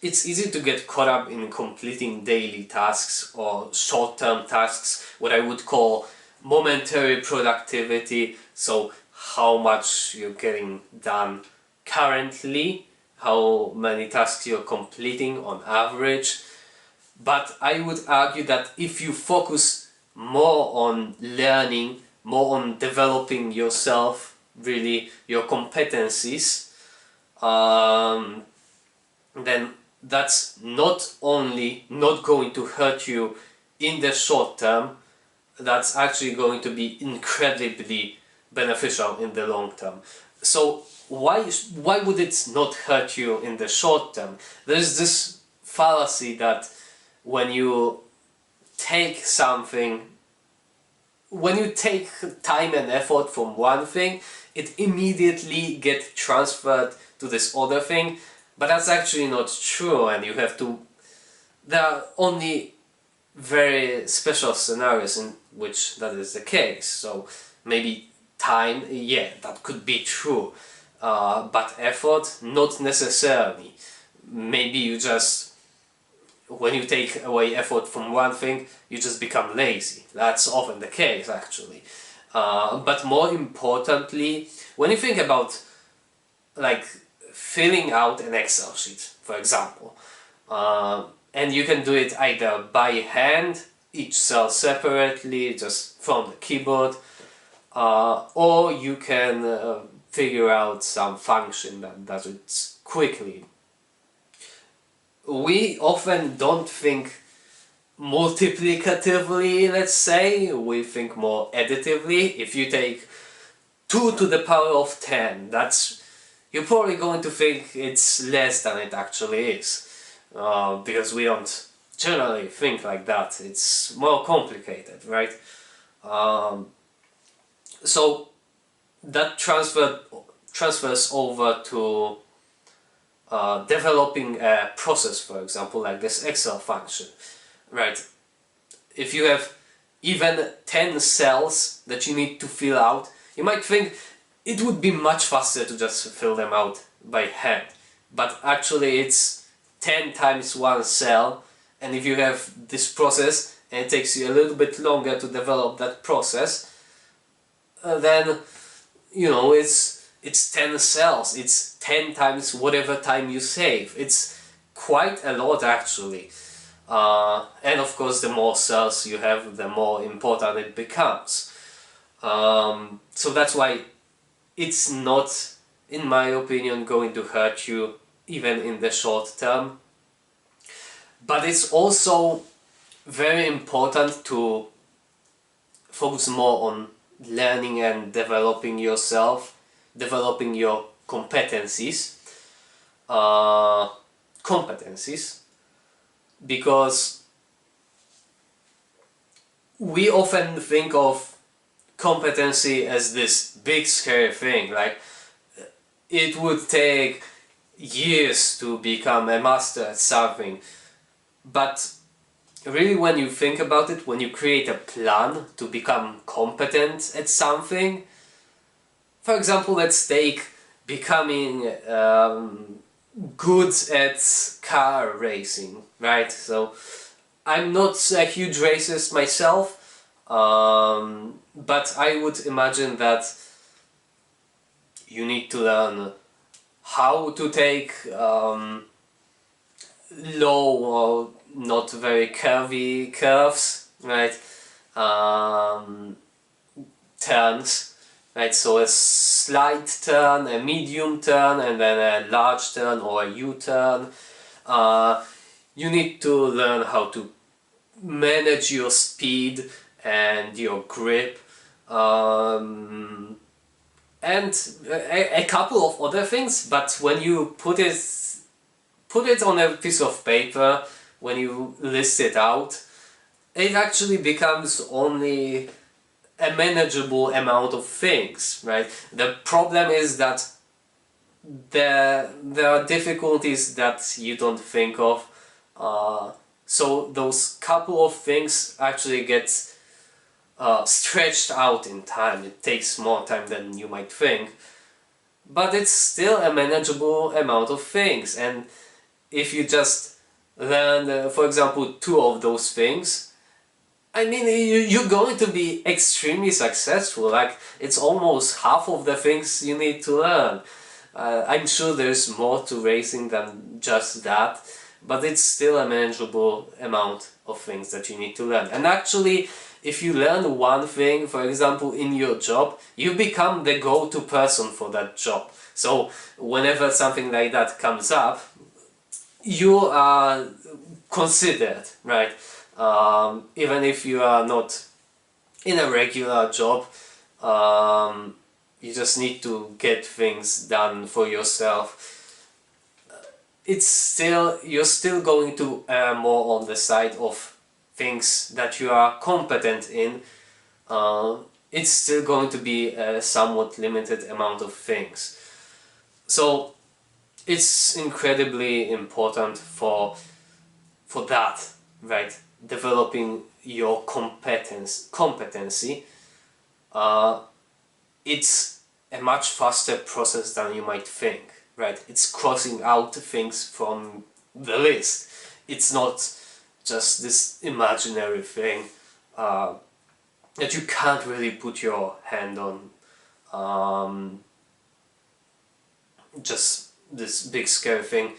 it's easy to get caught up in completing daily tasks or short-term tasks, what I would call momentary productivity. So how much you're getting done currently, how many tasks you're completing on average. But I would argue that if you focus more on learning, more on developing yourself, really your competencies, then that's not only not going to hurt you in the short term, that's actually going to be incredibly beneficial in the long term. So why would it not hurt you in the short term? There's this fallacy that when you take something, when you take time and effort from one thing, it immediately gets transferred to this other thing, but that's actually not true, and you have to, there are only very special scenarios in which that is the case. So maybe time, yeah, that could be true, but effort, not necessarily. Maybe you just, when you take away effort from one thing, you just become lazy. That's often the case, actually. But more importantly, when you think about like filling out an Excel sheet, for example, and you can do it either by hand, each cell separately, just from the keyboard, or you can figure out some function that does it quickly. We often don't think multiplicatively, let's say, we think more additively. If you take 2 to the power of 10, that's, you're probably going to think it's less than it actually is, because we don't generally think like that. It's more complicated, right? So that transfers over to developing a process, for example, like this Excel function, right? If you have even 10 cells that you need to fill out, you might think it would be much faster to just fill them out by hand, but actually it's 10 times one cell, and if you have this process and it takes you a little bit longer to develop that process, then you know it's 10 cells, it's 10 times whatever time you save. It's quite a lot, actually. And of course, the more cells you have, the more important it becomes. So that's why it's not, in my opinion, going to hurt you even in the short term. But it's also very important to focus more on learning and developing yourself, developing your competencies, because we often think of competency as this big scary thing, like it would take years to become a master at something. But really, when you think about it, when you create a plan to become competent at something, for example, let's take becoming good at car racing, right? So I'm not a huge racist myself, but I would imagine that you need to learn how to take low or not very curvy curves, right? Turns, right? So a slight turn, a medium turn, and then a large turn or a U-turn. You need to learn how to manage your speed and your grip, and a couple of other things. But when you put it on a piece of paper, when you list it out, it actually becomes only a manageable amount of things, right? The problem is that there are difficulties that you don't think of, so those couple of things actually get stretched out in time. It takes more time than you might think, but it's still a manageable amount of things, and if you just learn, for example, 2 of those things, I mean, you're going to be extremely successful. Like, it's almost half of the things you need to learn. I'm sure there's more to racing than just that, but it's still a manageable amount of things that you need to learn. And actually, if you learn one thing, for example, in your job, you become the go-to person for that job. So whenever something like that comes up, you are considered, right? Even if you are not in a regular job, you just need to get things done for yourself. You're still going to err more on the side of things that you are competent in. It's still going to be a somewhat limited amount of things. So it's incredibly important for that, right? Developing your competency. It's a much faster process than you might think, right? It's crossing out things from the list. It's not just this imaginary thing that you can't really put your hand on. Just this big scary thing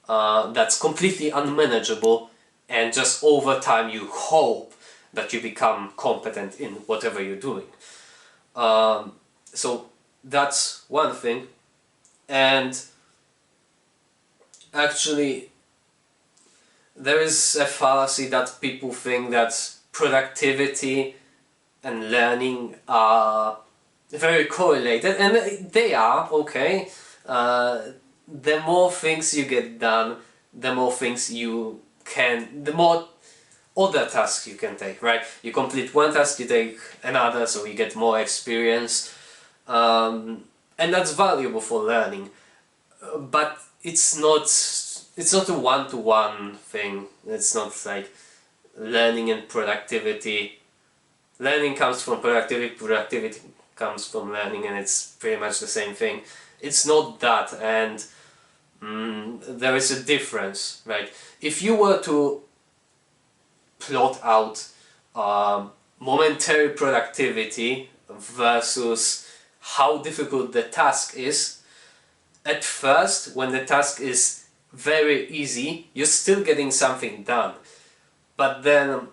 that's completely unmanageable, and just over time you hope that you become competent in whatever you're doing. So that's one thing. And actually there is a fallacy that people think that productivity and learning are very correlated, and they are, okay. The more things you get done, the more things you can, the more other tasks you can take, right? You complete one task, you take another, so you get more experience, and that's valuable for learning. But it's not a one-to-one thing. It's not like learning and productivity. Learning comes from productivity, productivity comes from learning, and it's pretty much the same thing. It's not that, and there is a difference, right? If you were to plot out momentary productivity versus how difficult the task is, at first, when the task is very easy, you're still getting something done. But then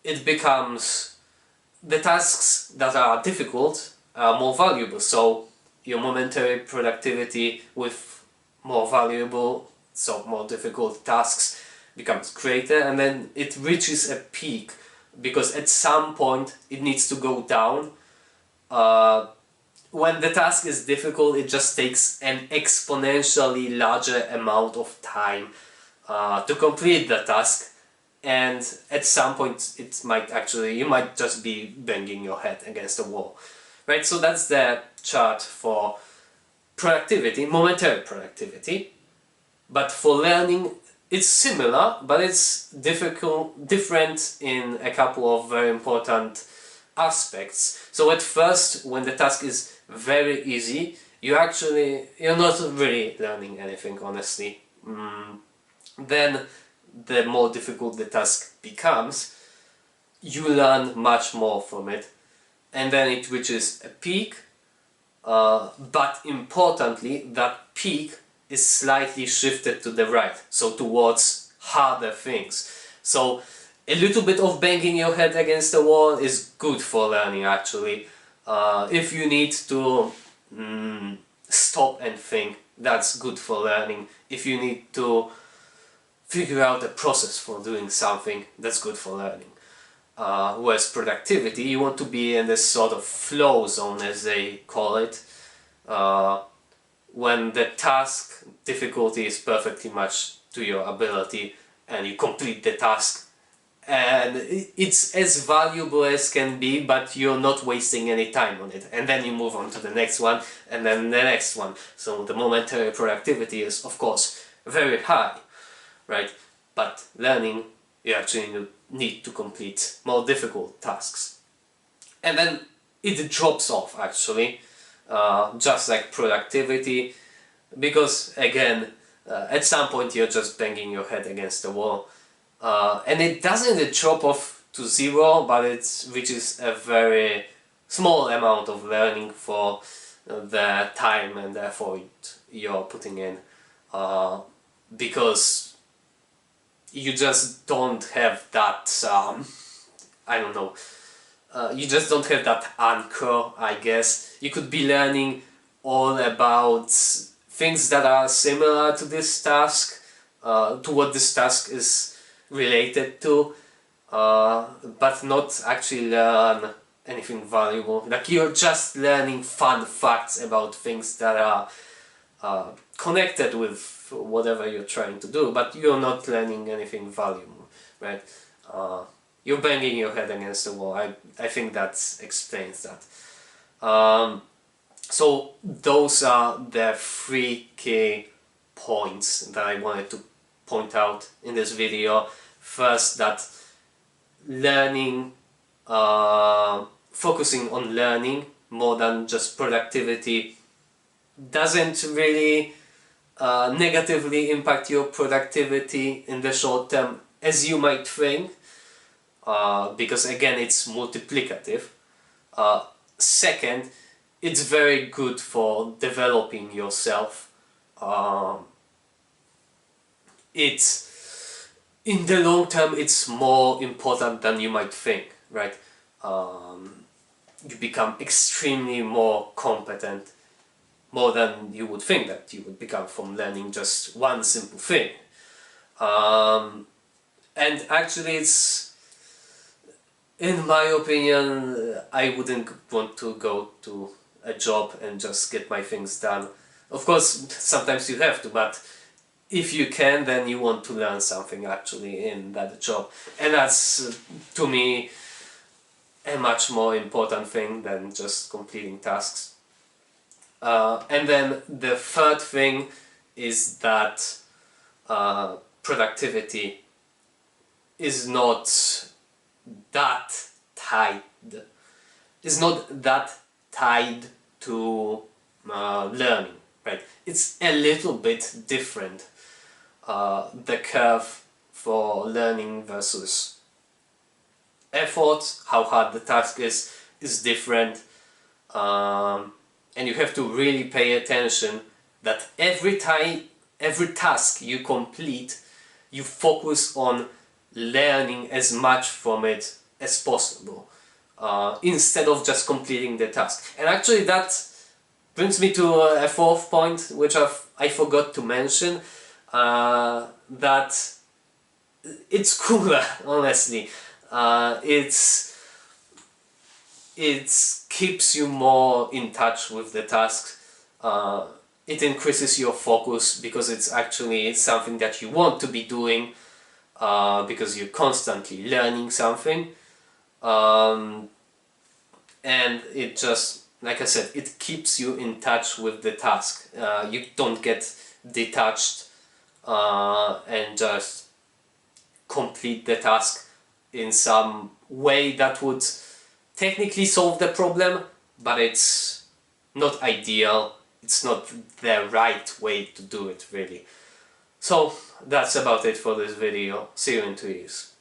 it becomes, the tasks that are difficult are more valuable, so your momentary productivity with more valuable, so more difficult tasks becomes greater, and then it reaches a peak, because at some point it needs to go down. When the task is difficult, it just takes an exponentially larger amount of time to complete the task, and at some point it might actually, you might just be banging your head against the wall, right? So that's the chart for productivity, momentary productivity. But for learning, it's similar, but it's different in a couple of very important aspects. So at first, when the task is very easy, you're not really learning anything, honestly. Then the more difficult the task becomes, you learn much more from it, and then it reaches a peak, but importantly, that peak is slightly shifted to the right, so towards harder things. So a little bit of banging your head against the wall is good for learning, actually. If you need to stop and think, that's good for learning. If you need to figure out a process for doing something, that's good for learning. Whereas productivity, you want to be in this sort of flow zone, as they call it, when the task difficulty is perfectly matched to your ability, and you complete the task, and it's as valuable as can be, but you're not wasting any time on it, and then you move on to the next one, and then the next one. So the momentary productivity is, of course, very high, right? But learning, you actually need to complete more difficult tasks, and then it drops off, actually, just like productivity, because again, at some point you're just banging your head against the wall, and it doesn't drop off to zero, but it reaches a very small amount of learning for the time and effort you're putting in, because you just don't have that I don't know, you just don't have that anchor, I guess. You could be learning all about things that are similar to this task, to what this task is related to, but not actually learn anything valuable. Like, you're just learning fun facts about things that are connected with whatever you're trying to do, but you're not learning anything valuable, right? You're banging your head against the wall. I think that explains that. So those are the 3 key points that I wanted to point out in this video. First, that learning, focusing on learning more than just productivity doesn't really negatively impact your productivity in the short term as you might think, because again it's multiplicative. Second, it's very good for developing yourself. It's, in the long term, it's more important than you might think, right? You become extremely more competent, more than you would think that you would become from learning just one simple thing. And actually, it's, in my opinion, I wouldn't want to go to a job and just get my things done. Of course, sometimes you have to, but if you can, then you want to learn something actually in that job. And that's, to me, a much more important thing than just completing tasks. And then the third thing is that productivity is not that tied, to learning, right? It's a little bit different. The curve for learning versus effort, how hard the task is different, and you have to really pay attention that every task you complete, you focus on learning as much from it as possible, instead of just completing the task. And actually that brings me to a fourth point, which I forgot to mention, that it's cooler, honestly. It keeps you more in touch with the task. It increases your focus because it's actually something that you want to be doing, because you're constantly learning something. And it just, like I said, it keeps you in touch with the task. You don't get detached and just complete the task in some way that would technically solve the problem, but it's not ideal. It's not the right way to do it, really. So that's about it for this video. See you in 2 years.